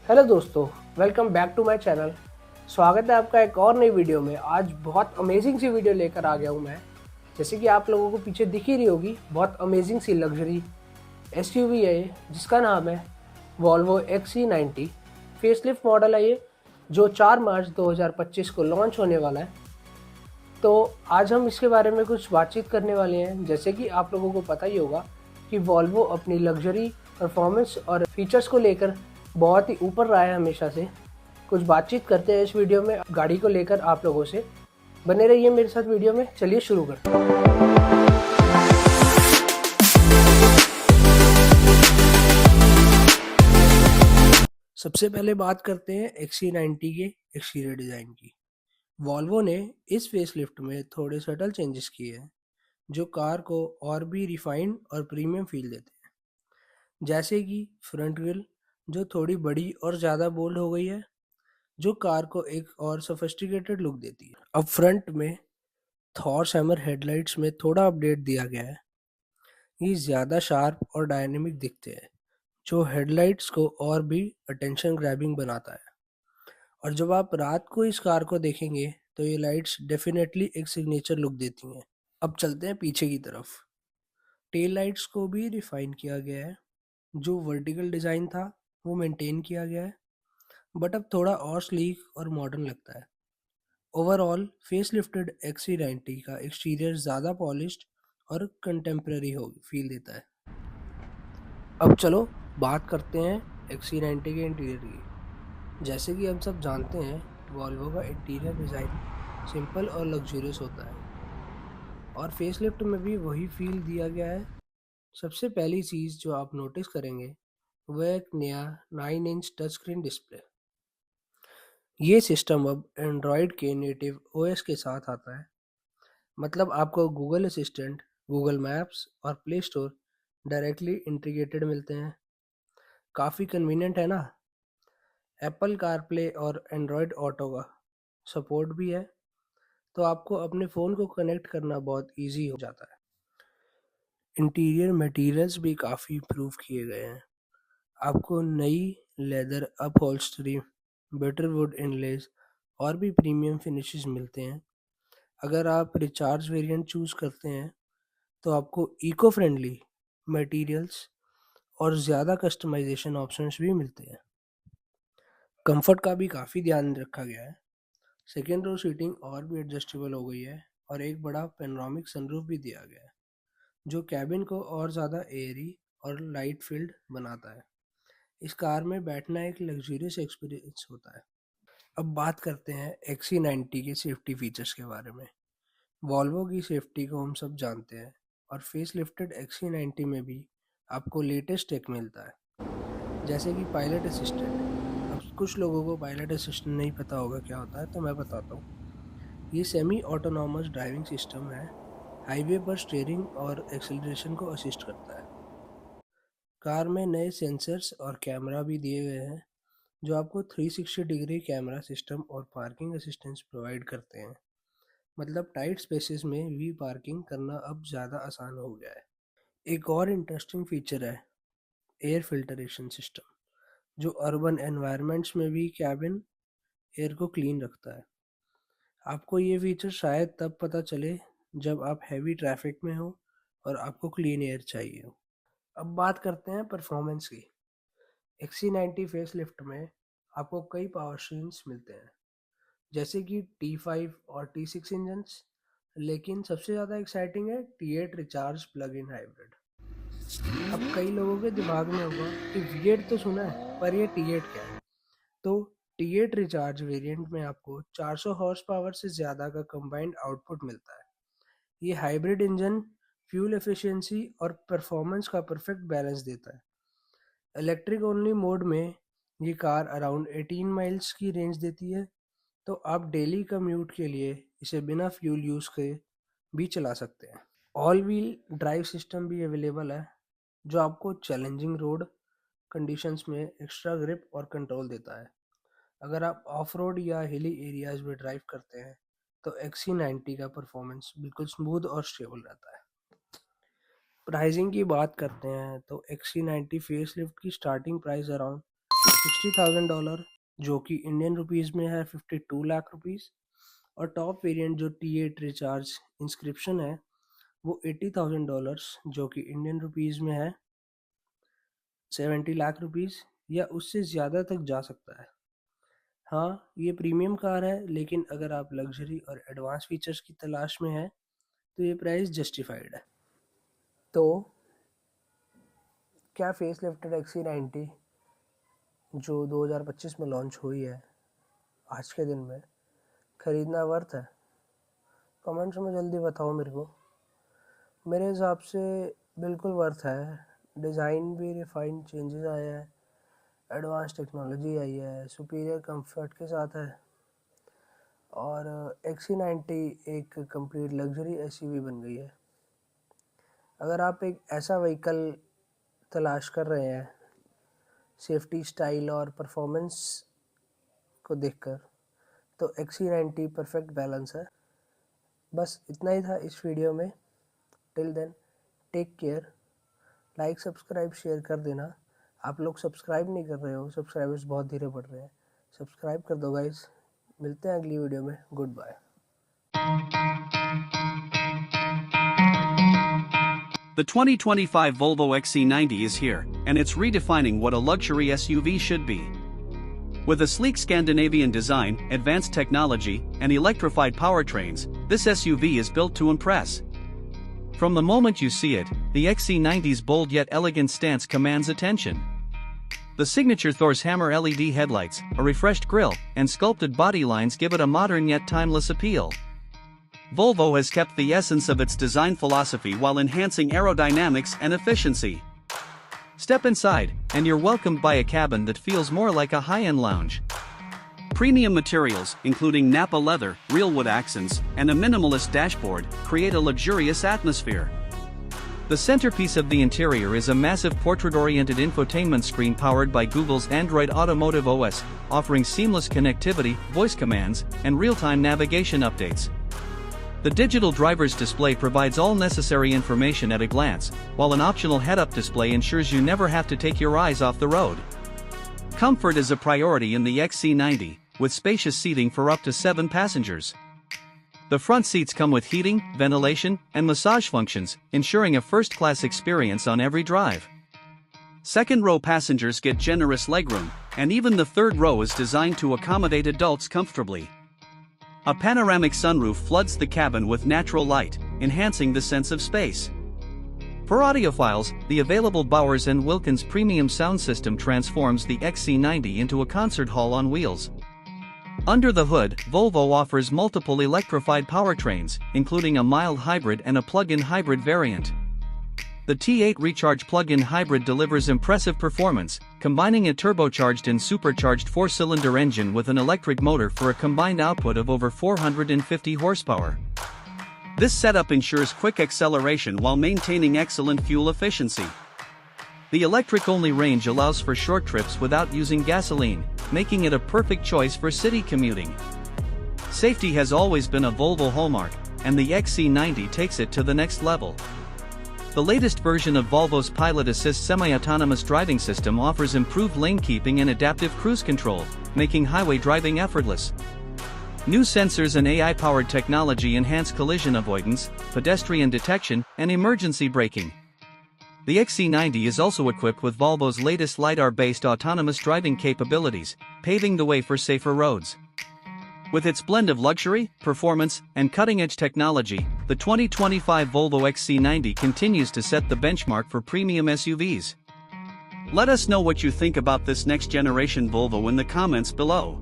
Hello दोस्तों, welcome back to my channel. स्वागत है आपका एक और नई वीडियो में। आज बहुत अमेजिंग सी वीडियो लेकर आ गया हूँ मैं। जैसे कि आप लोगों को पीछे दिख ही रही होगी, बहुत अमेजिंग सी लग्जरी एसयूवी है ये, जिसका नाम है वॉल्वो XC90। फेसलिफ्ट मॉडल है ये, जो 4 मार्च 2025 को लॉन्च होने वाला है। तो आज हम इसके बारे में कुछ बातचीत करने वाले हैं। जैसे कि आप लोगों को पता ही होगा कि वॉल्वो अपनी लग्जरी, परफॉर्मेंस और फीचर्स को लेकर बहुत ही ऊपर रहा है हमेशा से। कुछ बातचीत करते हैं इस वीडियो में गाड़ी को लेकर आप लोगों से। बने रहिए मेरे साथ वीडियो में। चलिए शुरू करते हैं। सबसे पहले बात करते हैं XC90 के एक्सटीरियर डिज़ाइन की। वॉल्वो ने इस फेसलिफ्ट में थोड़े सटल चेंजेस किए हैं, जो कार को और भी रिफाइंड और प्रीमियम फील देते हैं। जैसे कि फ्रंट ग्रिल, जो थोड़ी बड़ी और ज़्यादा बोल्ड हो गई है, जो कार को एक और सोफिस्टिकेटेड लुक देती है। अब फ्रंट में थॉर्स हैमर हेडलाइट्स में थोड़ा अपडेट दिया गया है। ये ज़्यादा शार्प और डायनेमिक दिखते हैं, जो हेडलाइट्स को और भी अटेंशन ग्रैबिंग बनाता है। और जब आप रात को इस कार को देखेंगे तो ये लाइट्स डेफिनेटली एक सिग्नेचर लुक देती हैं। अब चलते हैं पीछे की तरफ। टेल लाइट्स को भी रिफाइन किया गया है। जो वर्टिकल डिज़ाइन था वो मेंटेन किया गया है, बट अब थोड़ा और स्लीक और मॉडर्न लगता है। ओवरऑल फेसलिफ्टेड XC90 का एक्सटीरियर ज़्यादा पॉलिश्ड और कंटेम्प्रेरी हो फील देता है। अब चलो बात करते हैं XC90 के इंटीरियर की। जैसे कि हम सब जानते हैं, वॉल्वो का इंटीरियर डिज़ाइन सिंपल और लग्जरियस होता है, और फेसलिफ्ट में भी वही फील दिया गया है। सबसे पहली चीज़ जो आप नोटिस करेंगे वह एक नया 9 इंच टच स्क्रीन डिस्प्ले। ये सिस्टम अब एंड्रॉयड के नेटिव ओएस के साथ आता है। मतलब आपको गूगल असिस्टेंट, गूगल मैप्स और प्ले स्टोर डायरेक्टली इंटीग्रेटेड मिलते हैं। काफ़ी कन्वीनियंट है ना। एप्पल कारप्ले और एंड्रॉयड ऑटो का सपोर्ट भी है, तो आपको अपने फ़ोन को कनेक्ट करना बहुत इजी हो जाता है। इंटीरियर मटेरियल्स भी काफ़ी इम्प्रूव किए गए हैं। आपको नई लेदर अपहोल्स्टरी, बेटर वुड इनलेज और भी प्रीमियम फिनिशेस मिलते हैं। अगर आप रिचार्ज वेरिएंट चूज़ करते हैं तो आपको इको फ्रेंडली मटेरियल्स और ज़्यादा कस्टमाइजेशन ऑप्शंस भी मिलते हैं। कंफर्ट का भी काफ़ी ध्यान रखा गया है। सेकेंड रो सीटिंग और भी एडजस्टेबल हो गई है, और एक बड़ा पेनोरामिक सनरूफ भी दिया गया है, जो कैबिन को और ज़्यादा एयरी और लाइट फील्ड बनाता है। इस कार में बैठना एक लग्जूरियस एक्सपीरियंस होता है। अब बात करते हैं XC90 के सेफ्टी फीचर्स के बारे में। वॉल्वो की सेफ्टी को हम सब जानते हैं, और फेस लिफ्टेड XC90 में भी आपको लेटेस्ट टेक मिलता है, जैसे कि पायलट असिस्टेंट। अब कुछ लोगों को पायलट असिस्टेंट नहीं पता होगा क्या होता है, तो मैं बताता हूँ। ये सेमी ऑटोनॉमस ड्राइविंग सिस्टम है। हाईवे पर स्टीयरिंग और एक्सेलरेशन को असिस्ट करता है। कार में नए सेंसर्स और कैमरा भी दिए गए हैं, जो आपको 360 डिग्री कैमरा सिस्टम और पार्किंग असिस्टेंस प्रोवाइड करते हैं। मतलब टाइट स्पेसेस में वी पार्किंग करना अब ज़्यादा आसान हो गया है। एक और इंटरेस्टिंग फीचर है एयर फिल्टरेशन सिस्टम, जो अर्बन एनवायरनमेंट्स में भी कैबिन एयर को क्लीन रखता है। आपको ये फीचर शायद तब पता चले जब आप हैवी ट्रैफिक में हो और आपको क्लीन एयर चाहिए हो। अब बात करते हैं परफॉर्मेंस की। XC90 फेस लिफ्ट में आपको कई पावर स्ट्रीम्स मिलते हैं, जैसे कि T5 और T6 इंजन्स, लेकिन सबसे ज़्यादा एक्साइटिंग है T8 recharge plug in hybrid. अब कई लोगों के दिमाग में होगा कि V8 तो सुना है, पर ये T8 क्या है। तो T8 रिचार्ज वेरिएंट में आपको 400 हॉर्स पावर से ज़्यादा का कंबाइंड आउटपुट मिलता है। ये हाइब्रिड इंजन फ्यूल एफिशिएंसी और परफॉर्मेंस का परफेक्ट बैलेंस देता है। इलेक्ट्रिक ओनली मोड में ये कार अराउंड 18 माइल्स की रेंज देती है, तो आप डेली कम्यूट के लिए इसे बिना फ्यूल यूज़ के भी चला सकते हैं। ऑल व्हील ड्राइव सिस्टम भी अवेलेबल है, जो आपको चैलेंजिंग रोड कंडीशंस में एक्स्ट्रा ग्रिप और कंट्रोल देता है। अगर आप ऑफ रोड या हिली एरियाज में ड्राइव करते हैं तो XC90 का परफॉर्मेंस बिल्कुल स्मूथ और स्टेबल रहता है। प्राइसिंग की बात करते हैं तो XC90 फेसलिफ्ट की स्टार्टिंग प्राइस अराउंड $60,000 जो कि इंडियन रुपीज़ में है 52 लाख रुपीज़, और टॉप वेरिएंट जो T8 रिचार्ज इंस्क्रिप्शन है वो $80,000 जो कि इंडियन रुपीज़ में है 70 लाख रुपीज़ या उससे ज़्यादा तक जा सकता है। हाँ, ये प्रीमियम कार है, लेकिन अगर आप लग्जरी और एडवांस फीचर्स की तलाश में हैं तो ये प्राइस जस्टिफाइड है। तो क्या फेस लिफ्टेड XC90 जो 2025 में लॉन्च हुई है आज के दिन में ख़रीदना वर्थ है? कमेंट्स में जल्दी बताओ मेरे को। मेरे हिसाब से बिल्कुल वर्थ है। डिज़ाइन भी रिफाइंड चेंजेस आए हैं, एडवांस टेक्नोलॉजी आई है, सुपीरियर कंफर्ट के साथ है, और XC90 एक कंप्लीट लग्जरी SUV बन गई है। अगर आप एक ऐसा व्हीकल तलाश कर रहे हैं सेफ्टी, स्टाइल और परफॉर्मेंस को देखकर, तो XC90 परफेक्ट बैलेंस है। बस इतना ही था इस वीडियो में। Till then, take care. Like, subscribe, share कर देना। आप लोग सब्सक्राइब नहीं कर रहे हो, सब्सक्राइबर्स बहुत धीरे बढ़ रहे हैं। सब्सक्राइब कर दो गाइस। मिलते हैं अगली वीडियो में। Goodbye. The 2025 Volvo XC90 is here, and it's redefining what a luxury SUV should be. With a sleek Scandinavian design, advanced technology, and electrified powertrains, this SUV is built to impress. From the moment you see it, the XC90's bold yet elegant stance commands attention. The signature Thor's Hammer LED headlights, a refreshed grille, and sculpted body lines give it a modern yet timeless appeal. Volvo has kept the essence of its design philosophy while enhancing aerodynamics and efficiency. Step inside, and you're welcomed by a cabin that feels more like a high-end lounge. Premium materials, including Nappa leather, real wood accents, and a minimalist dashboard, create a luxurious atmosphere. The centerpiece of the interior is a massive portrait-oriented infotainment screen powered by Google's Android Automotive OS, offering seamless connectivity, voice commands, and real-time navigation updates. The digital driver's display provides all necessary information at a glance, while an optional head-up display ensures you never have to take your eyes off the road. Comfort is a priority in the XC90, with spacious seating for up to 7 passengers. The front seats come with heating, ventilation, and massage functions, ensuring a first-class experience on every drive. Second-row passengers get generous legroom, and even the third row is designed to accommodate adults comfortably. A panoramic sunroof floods the cabin with natural light, enhancing the sense of space. For audiophiles, the available Bowers & Wilkins premium sound system transforms the XC90 into a concert hall on wheels. Under the hood, Volvo offers multiple electrified powertrains, including a mild hybrid and a plug-in hybrid variant. The T8 Recharge plug-in hybrid delivers impressive performance, combining a turbocharged and supercharged 4-cylinder engine with an electric motor for a combined output of over 450 horsepower. This setup ensures quick acceleration while maintaining excellent fuel efficiency. The electric-only range allows for short trips without using gasoline, making it a perfect choice for city commuting. Safety has always been a Volvo hallmark, and the XC90 takes it to the next level. The latest version of Volvo's Pilot Assist semi-autonomous driving system offers improved lane keeping and adaptive cruise control, making highway driving effortless. New sensors and AI-powered technology enhance collision avoidance, pedestrian detection, and emergency braking. The XC90 is also equipped with Volvo's latest LiDAR-based autonomous driving capabilities, paving the way for safer roads. With its blend of luxury, performance, and cutting-edge technology, the 2025 Volvo XC90 continues to set the benchmark for premium SUVs. Let us know what you think about this next-generation Volvo in the comments below.